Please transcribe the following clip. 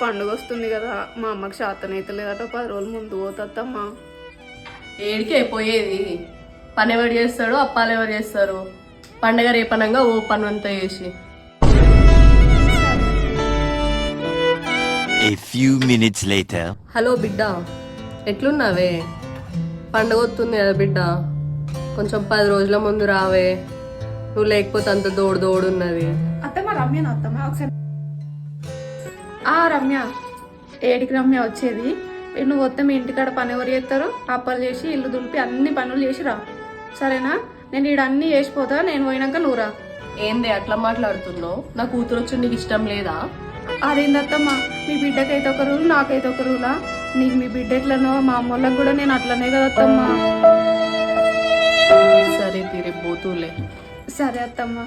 పండుగ వస్తుంది కదా, మా అమ్మకి శాతనైతే లేదట. 10 రోజుల ముందు పోతత్తమ్మా. ఏడికి అయిపోయేది? పని ఎవరు చేస్తాడు, అప్పాలు ఎవరు చేస్తారు? పండగ రేపనంగా ఓ పని అంతా చేసి. A few minutes later. Hello బిడ్డ, ఎట్లున్నావే? పండగ వస్తుంది కదా బిడ్డ, కొంచెం 10 రోజుల ముందు రావే. నువ్వు లేకపోతే అంత దోడున్నది. అత్తమ్మ రమ్య అత్తమ్మ ఒకసారి. రమ్య ఏడికి రమ్య వచ్చేది? నువ్వు వస్తే మీ ఇంటికాడ పని ఎవరు చేస్తారు? అప్పాలు చేసి ఇల్లు దులిపి అన్ని పనులు చేసి రా, సరేనా? నేను ఈడ అన్ని చేసిపోతా, నేను పోయినాక నువ్వు రా. ఏంది అట్లా మాట్లాడుతున్నావు? నా కూతురు వచ్చి నీకు ఇష్టం లేదా? అదేందత్తమ్మా, మీ బిడ్డకైతే ఒక రూల్, నాకైతే ఒక రూలా? నీకు మీ బిడ్డ ఎట్లనో మా అమ్మోళ్ళకి కూడా నేను అట్లనే కదత్తమ్మా. సరే తీరే పోతూలే. సరే అత్తమ్మ.